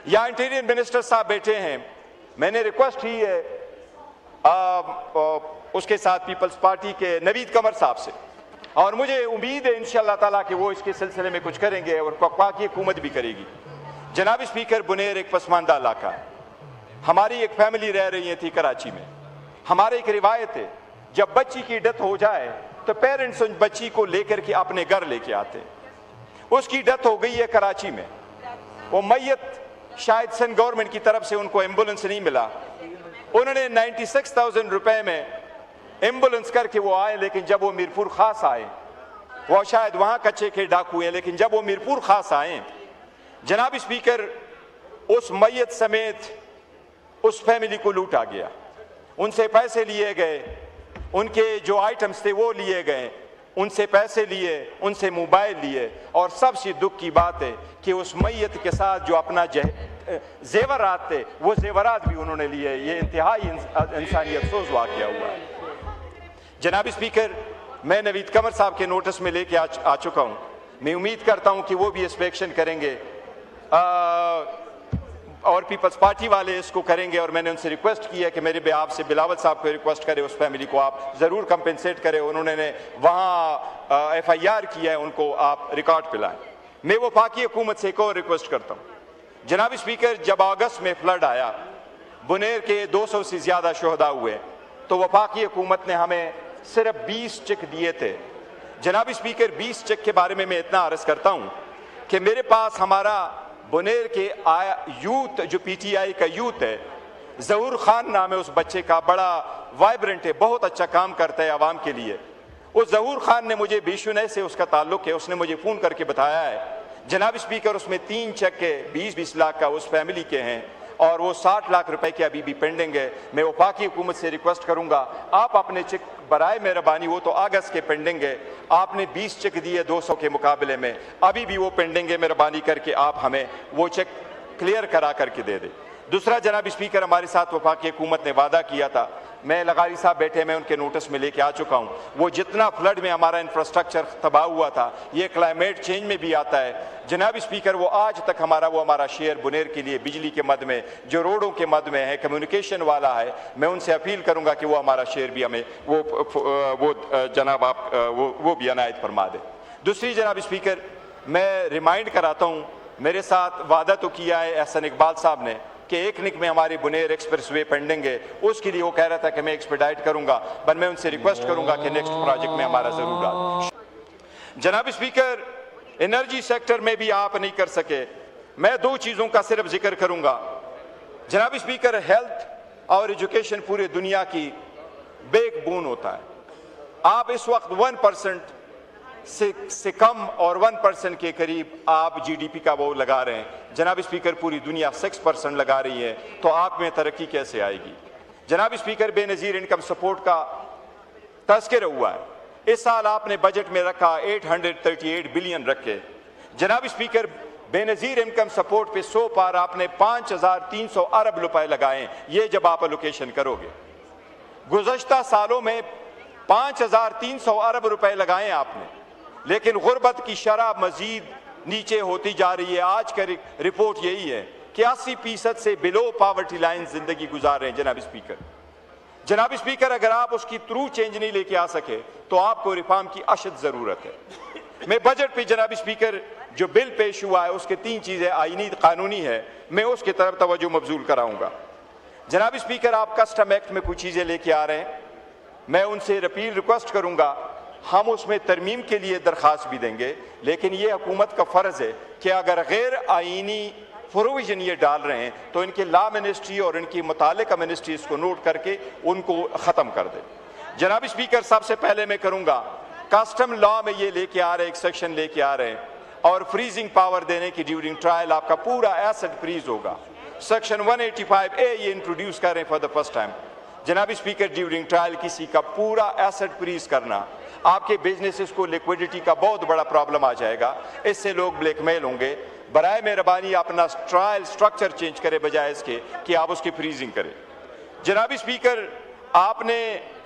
या interior minister साहब बैठे हैं, मैंने रिक्वेस्ट की है उसके साथ पीपल्स पार्टी के नवीद कमर साहब से, और मुझे उम्मीद है इंशाअल्लाह ताला कि वो इसके सिलसिले में कुछ करेंगे और वफाकी हुकूमत भी करेगी। जनाब स्पीकर, बुनेर एक पसमानदा इलाका है। हमारी एक फैमिली रह रही थी कराची में। हमारे एक रिवायत है, जब बच्ची की डेथ हो जाए तो पेरेंट्स उन बच्ची को लेकर के अपने घर लेके आते। उसकी डेथ हो गई है कराची में। वो मैयत शायद सन गवर्नमेंट की तरफ से उनको एम्बुलेंस नहीं मिला। उन्होंने 96,000 रुपए में एम्बुलेंस करके वो आए, लेकिन जब वो मीरपुर खास आए, वो शायद वहां कच्चे के डाकू हैं, लेकिन जब वो मीरपुर खास आए, जनाब स्पीकर, उस मैयत समेत उस फैमिली को लूटा गया। उनसे पैसे लिए गए, उनके जो आइटम्स थे वो लिए गए, उनसे पैसे लिए, उनसे मोबाइल लिए, और सबसे दुख की बात है कि उस मैयत के साथ जो अपना जेवरात थे वो जेवरात भी उन्होंने लिए। ये इंतहाई इंसानियत सोज वाक़या हुआ है। जनाब स्पीकर, मैं नवीद कमर साहब के नोटिस में लेके आ चुका हूँ। मैं उम्मीद करता हूँ कि वो भी इस पे एक्शन करेंगे और पीपल्स पार्टी वाले इसको करेंगे। और मैंने उनसे रिक्वेस्ट की है कि मेरे बेआब से बिलावल साहब को रिक्वेस्ट करें, उस फैमिली को आप ज़रूर कंपेंसेट करें। उन्होंने वहाँ FIR किया है, उनको आप रिकॉर्ड पे लाएं। मैं वफाकी हुकूमत से एक और रिक्वेस्ट करता हूँ। जनाब स्पीकर, जब अगस्त में फ्लड आया, बुनेर के 200 से ज़्यादा शहदा हुए, तो वफाकी हुकूमत ने हमें सिर्फ 20 चेक दिए थे। जनाब स्पीकर, 20 चेक के बारे में मैं इतना अर्ज करता हूँ कि मेरे पास हमारा बुनेर के यूथ, जो PTI का यूथ है, ज़हूर खान नाम है उस बच्चे का, बड़ा वाइब्रेंट है, बहुत अच्छा काम करता है आवाम के लिए। उस ज़हूर खान ने मुझे बेशुनय से उसका ताल्लुक है, उसने मुझे फ़ोन करके बताया है जनाब स्पीकर, उसमें 3 चेक के 20-20 लाख का उस फैमिली के हैं, और वो 60 लाख रुपए के अभी भी पेंडिंग है। मैं वफाकी हुकूमत से रिक्वेस्ट करूंगा, आप अपने चेक बराए मेहरबानी, वो तो अगस्त के पेंडिंग है, आपने 20 चेक दिए 200 के मुकाबले में, अभी भी वो पेंडिंग है, मेहरबानी करके आप हमें वो चेक क्लियर करा करके दे दें। दूसरा जनाब स्पीकर, हमारे साथ वफाकी हुकूमत ने वादा किया था, मैं लगारी साहब बैठे, मैं उनके नोटिस में लेके आ चुका हूँ, वो जितना फ्लड में हमारा इंफ्रास्ट्रक्चर तबाह हुआ था, ये क्लाइमेट चेंज में भी आता है। जनाब स्पीकर, वो आज तक हमारा शेयर बुनेर के लिए बिजली के मद में, जो रोडों के मद में है, कम्युनिकेशन वाला है, मैं उनसे अपील करूंगा कि वो हमारा शेयर भी हमें वो जनाब आप वो भी अनायत फरमा दे। दूसरी जनाब स्पीकर, मैं रिमाइंड कराता हूँ, मेरे साथ वादा तो किया है एहसन इकबाल साहब ने कि 1 निक में हमारी बुनेर एक्सप्रेसवे पेंडिंग है, उसके लिए वो कह रहा था कि मैं एक्सपेडाइट करूंगा, पर मैं उनसे रिक्वेस्ट करूंगा कि नेक्स्ट प्रोजेक्ट में हमारा जरूर आ। जनाब स्पीकर, एनर्जी सेक्टर में भी आप नहीं कर सके, मैं 2 चीजों का सिर्फ जिक्र करूंगा। जनाब स्पीकर, हेल्थ और एजुकेशन पूरे दुनिया की बैकबोन होता है। आप इस वक्त 1% से कम और 1% के करीब आप GDP का वो लगा रहे हैं। जनाब स्पीकर, पूरी दुनिया 6% लगा रही है, तो आप में तरक्की कैसे आएगी? जनाब स्पीकर, बेनजीर इनकम सपोर्ट का तज़किरा हुआ है, इस साल आपने बजट में रखा 838 बिलियन रखे। जनाब स्पीकर, बेनजीर इनकम सपोर्ट पे 100 पार आपने 5,300 अरब रुपए लगाए, ये जब आप एलोकेशन करोगे। गुज़श्ता सालों में 5,300 अरब रुपए लगाए आपने, लेकिन गुर्बत की शरह मजीद नीचे होती जा रही है। आज का रिपोर्ट यही है कि 80% से बिलो पावर्टी लाइन जिंदगी गुजार रहे हैं। जनाब स्पीकर, अगर आप उसकी थ्रू चेंज नहीं लेके आ सके तो आपको रिफॉर्म की अशद जरूरत है। मैं बजट पे जनाब स्पीकर जो बिल पेश हुआ है उसके 3 चीजें आईनी कानूनी है, मैं उसकी तरफ तवज्जो मबजूल कराऊंगा। जनाब स्पीकर, आप कस्टम एक्ट में कुछ चीजें लेके आ रहे हैं, मैं उनसे अपील रिक्वेस्ट करूंगा, हम उसमें तरमीम के लिए दरखास्त भी देंगे, लेकिन ये हुकूमत का फर्ज है कि अगर गैर आईनी प्रोविजन ये डाल रहे हैं तो इनके लॉ मिनिस्ट्री और इनकी मुतालिका मिनिस्ट्री इसको नोट करके उनको ख़त्म कर दे। जनाब स्पीकर, सबसे पहले मैं करूंगा, कस्टम लॉ में ये लेके आ रहे, एक सेक्शन लेके आ रहे हैं और फ्रीजिंग पावर देने की ड्यूरिंग ट्रायल आपका पूरा एसेट फ्रीज होगा। सेक्शन 185A ये इंट्रोड्यूस कर रहे हैं फॉर द फर्स्ट टाइम। जनाब स्पीकर, ड्यूरिंग ट्रायल किसी का पूरा एसेट फ्रीज करना, आपके बिजनेसेस को लिक्विडिटी का बहुत बड़ा प्रॉब्लम आ जाएगा, इससे लोग ब्लैकमेल होंगे। बराए मेहरबानी अपना ट्रायल स्ट्रक्चर चेंज करें बजाय इसके कि आप उसकी फ्रीजिंग करें। जनाब स्पीकर, आपने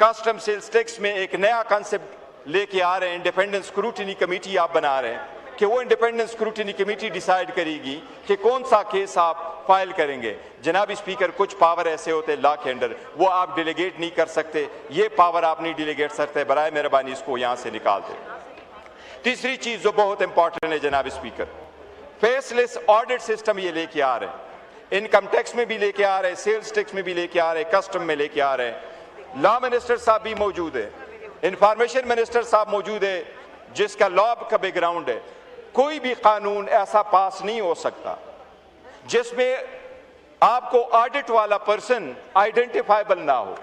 कस्टम सेल्स टैक्स में एक नया कॉन्सेप्ट लेके आ रहे हैं, इंडिपेंडेंट स्क्रूटिनी कमेटी आप बना रहे हैं। कि वो इंडिपेंडेंट स्क्रूटिनी कमेटी डिसाइड करेगी कि कौन सा केस आप फाइल करेंगे। जनाब स्पीकर, कुछ पावर ऐसे होते हैं लॉ के अंडर, वो आप डिलीगेट नहीं कर सकते, ये पावर आप नहीं डिलीगेट सकते, बराए मेहरबानी इसको यहाँ से निकाल दें। तीसरी चीज जो बहुत इंपॉर्टेंट है जनाब स्पीकर, फेसलेस ऑडिट सिस्टम ये लेके आ रहे हैं, इनकम टैक्स में भी लेके आ रहे हैं, सेल्स टैक्स में भी लेके आ रहे हैं, कस्टम में लेके आ रहे हैं। लॉ मिनिस्टर साहब भी मौजूद है, इंफॉर्मेशन मिनिस्टर साहब मौजूद है, जिसका लॉ का बैकग्राउंड है। कोई भी कानून ऐसा पास नहीं हो सकता जिसमें आपको ऑडिट वाला पर्सन आइडेंटिफाइबल ना हो,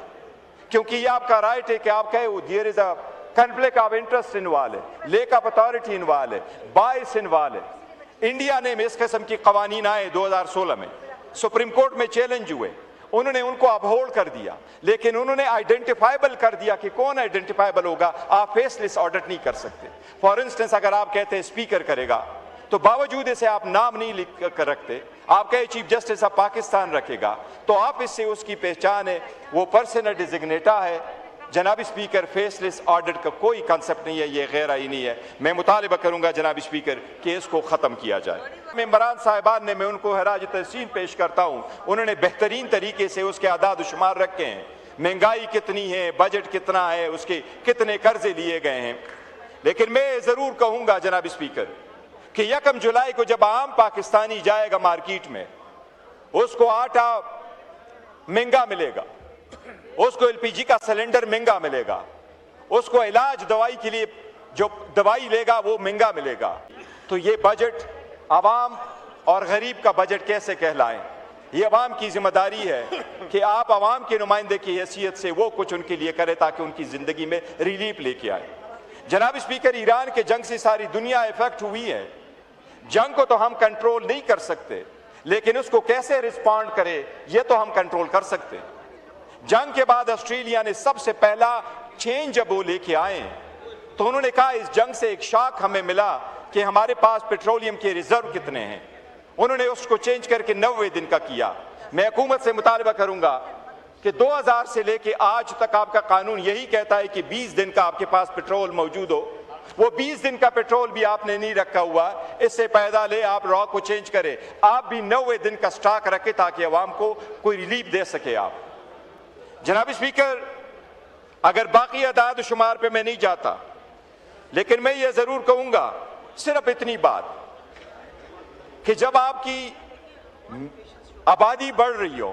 क्योंकि ये आपका राइट है कि आप कहे there is a conflict of interest involve है, लेक ऑफ अथॉरिटी इन्वॉल्व है, बायस इन्वॉल्व है। इंडिया ने इस किस्म की कवानीन आए 2016 में, सुप्रीम कोर्ट में चैलेंज हुए, उन्होंने उनको अपहोल्ड कर दिया, लेकिन उन्होंने आइडेंटिफाइबल कर दिया कि कौन आइडेंटिफाइबल होगा। आप फेसलेस ऑडिट नहीं कर सकते। फॉर इंस्टेंस, अगर आप कहते हैं स्पीकर करेगा, तो बावजूद इसे आप नाम नहीं लिख कर रखते, आप कहे चीफ जस्टिस ऑफ पाकिस्तान रखेगा, तो आप इससे उसकी पहचान है, वो पर्सन डिजिग्नेटा है। जनाब स्पीकर, फेसलेस ऑडिट का कोई कंसेप्ट नहीं है, ये गैर आईनी है। मैं मुतालिबा करूंगा जनाब स्पीकर कि इसको खत्म किया जाए। मेंबरान साहिबान ने, मैं उनको हराज तहसीन पेश करता हूं, उन्होंने बेहतरीन तरीके से उसके आदाद शुमार रखे हैं, महंगाई कितनी है, बजट कितना है, उसके कितने कर्जे लिए गए हैं। लेकिन मैं जरूर कहूंगा जनाब स्पीकर कि 1 जुलाई को जब आम पाकिस्तानी जाएगा मार्केट में, उसको आटा महंगा मिलेगा, उसको एलपीजी का सिलेंडर महंगा मिलेगा, उसको इलाज दवाई के लिए जो दवाई लेगा वो महंगा मिलेगा। तो ये बजट आवाम और गरीब का बजट कैसे कहलाए? ये आवाम की जिम्मेदारी है कि आप आवाम के नुमाइंदे की हैसियत से वो कुछ उनके लिए करें ताकि उनकी जिंदगी में रिलीफ लेके आए। जनाब स्पीकर, ईरान के जंग से सारी दुनिया इफेक्ट हुई है। जंग को तो हम कंट्रोल नहीं कर सकते, लेकिन उसको कैसे रिस्पॉन्ड करे ये तो हम कंट्रोल कर सकते हैं। जंग के बाद ऑस्ट्रेलिया ने सबसे पहला चेंज जब वो लेके आए तो उन्होंने कहा इस जंग से एक शॉक हमें मिला कि हमारे पास पेट्रोलियम के रिजर्व कितने हैं। उन्होंने उसको चेंज करके 90 दिन का किया। मैं हुकूमत से मुतालबा करूंगा कि 2000 से लेके आज तक आपका कानून यही कहता है कि 20 दिन का आपके पास पेट्रोल मौजूद हो। वो 20 दिन का पेट्रोल भी आपने नहीं रखा हुआ, इससे पैदा ले आप रॉ को चेंज करें। आप भी 90 दिन का स्टॉक रखें ताकि अवाम को कोई रिलीफ दे सके आप। जनाब स्पीकर, अगर बाकी अदाद शुमार पे मैं नहीं जाता, लेकिन मैं ये जरूर कहूंगा सिर्फ इतनी बात कि जब आपकी आबादी बढ़ रही हो,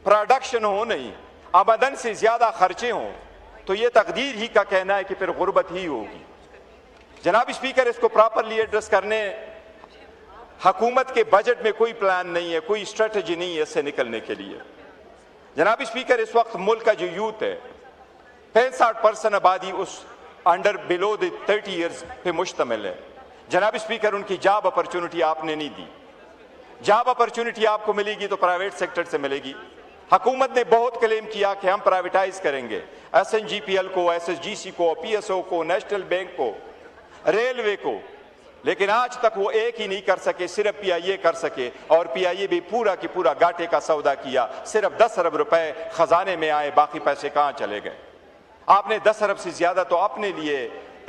प्रोडक्शन हो नहीं, आमदन से ज्यादा खर्चे हों, तो ये तकदीर ही का कहना है कि फिर गुर्बत ही होगी। जनाब स्पीकर, इसको प्रॉपरली एड्रेस करने हुकूमत के बजट में कोई प्लान नहीं है, कोई स्ट्रेटजी नहीं है इससे निकलने के लिए। जनाब स्पीकर, इस वक्त मुल्क का जो यूथ है 65% आबादी उस अंडर बिलो द 30 ईयर्स पे मुश्तमिल है। जनाब स्पीकर, उनकी जॉब अपॉर्चुनिटी आपने नहीं दी। जॉब अपॉर्चुनिटी आपको मिलेगी तो प्राइवेट सेक्टर से मिलेगी। हुकूमत ने बहुत क्लेम किया कि हम प्राइवेटाइज करेंगे SNGPL को, SSGC को, PSO को, नेशनल बैंक को, रेलवे को, लेकिन आज तक वो एक ही नहीं कर सके, सिर्फ PIA कर सके, और PIA भी पूरा की पूरा घाटे का सौदा किया। सिर्फ 10 अरब रुपए खजाने में आए, बाकी पैसे कहां चले गए? आपने 10 अरब से ज्यादा तो अपने लिए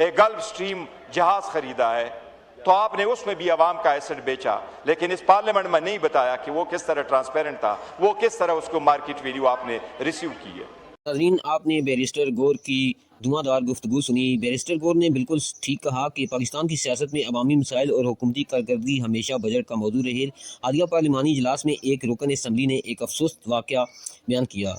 एक गल्फ स्ट्रीम जहाज खरीदा है, तो आपने उसमें भी अवाम का एसेट बेचा, लेकिन इस पार्लियामेंट में नहीं बताया कि वो किस तरह ट्रांसपेरेंट था, वो किस तरह उसको मार्केट वैल्यू आपने रिसीव की है। नाज़रीन, आपने बैरिस्टर गौर की धुआंधार गुफ्तगू सुनी। बैरिस्टर गौर ने बिल्कुल ठीक कहा कि पाकिस्तान की सियासत में अवामी मसाइल और हुकूमती कारकर्दगी हमेशा बजट का मौजू रहे। हालिया पार्लिमानी इजलास में एक रुकन असम्बली ने एक अफसोस वाक़या बयान किया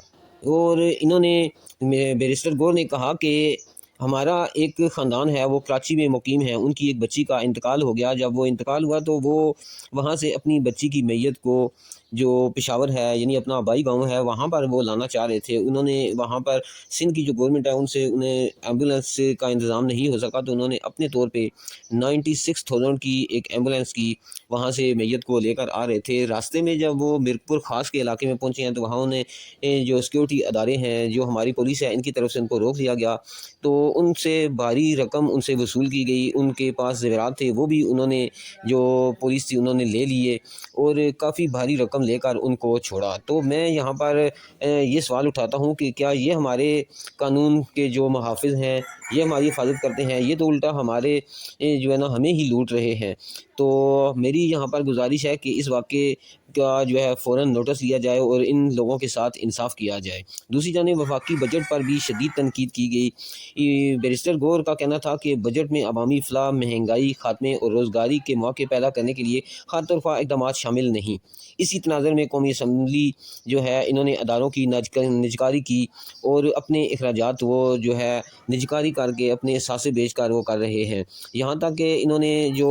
और इन्होंने, बैरिस्टर गौर ने कहा कि हमारा एक ख़ानदान है, वो कराची में मुकीम है, उनकी एक बच्ची का इंतकाल हो गया। जब वो इंतकाल हुआ तो वो वहाँ से अपनी बच्ची की मैयत को जो पेशावर है यानी अपना आबाई गांव है वहाँ पर वो लाना चाह रहे थे। उन्होंने वहाँ पर सिंध की जो गवर्नमेंट है उनसे उन्हें एम्बुलेंस का इंतज़ाम नहीं हो सका, तो उन्होंने अपने तौर पे 96,000 की एक एम्बुलेंस की वहाँ से मैयत को लेकर आ रहे थे। रास्ते में जब वो मिर्कपुर ख़ास के इलाके में पहुँचे हैं तो वहाँ उन्हें जो सिक्योरिटी अदारे हैं, जो हमारी पुलिस है, इनकी तरफ से उनको रोक दिया गया। तो उनसे भारी रकम उनसे वसूल की गई। उनके पास ज़ेवरात थे वो भी उन्होंने, जो पुलिस थी, उन्होंने ले लिए और काफ़ी भारी रकम लेकर उनको छोड़ा। तो मैं यहाँ पर ये सवाल उठाता हूँ कि क्या ये हमारे कानून के जो मुहाफ़िज़ हैं ये हमारी हिफाजत करते हैं, ये तो उल्टा हमारे जो है ना हमें ही लूट रहे हैं। तो मेरी यहाँ पर गुज़ारिश है कि इस वाक़ये का जो है फ़ौरन नोटिस लिया जाए और इन लोगों के साथ इंसाफ़ किया जाए। दूसरी जानिब वफ़ाकी बजट पर भी शदीद तनकीद की गई। बैरिस्टर गौर का कहना था कि बजट में अवामी फ़लाह, महंगाई खात्मे और रोज़गारी के मौके पैदा करने के लिए खास तरफ़ा इक़दामात शामिल नहीं। इसी तनाज़ुर में कौमी असम्बली जो है इन्होंने अदारों की निजकारी की और अपने अखराजात वो जो है निजकारी करके अपने असासे बेचकर वो कर रहे हैं। यहाँ तक कि इन्होंने जो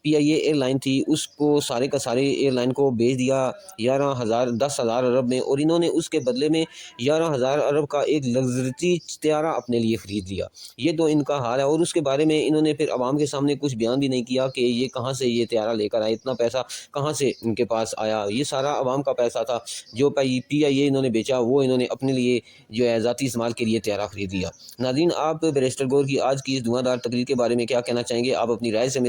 PIA एयरलाइन थी उसको सारे का सारे एयरलाइन को बेच दिया 10,000 अरब में, और इन्होंने उसके बदले में 11,000 अरब का एक लग्जरी त्यारा अपने लिए ख़रीद लिया। ये तो इनका हाल है, और उसके बारे में इन्होंने फिर अवाम के सामने कुछ बयान भी नहीं किया कि ये कहाँ से ये त्यारा लेकर आए, इतना पैसा कहाँ से इनके पास आया। ये सारा अवाम का पैसा था, जो PIA इन्होंने बेचा वो इन्होंने अपने लिए जो है ज़ाती इस्तेमाल के लिए त्यारा ख़रीद लिया। नाज़रीन, आप बैरिस्टर गौर की आज की इस धुआंधार तकरीर के बारे में क्या कहना चाहेंगे? आप अपनी राय से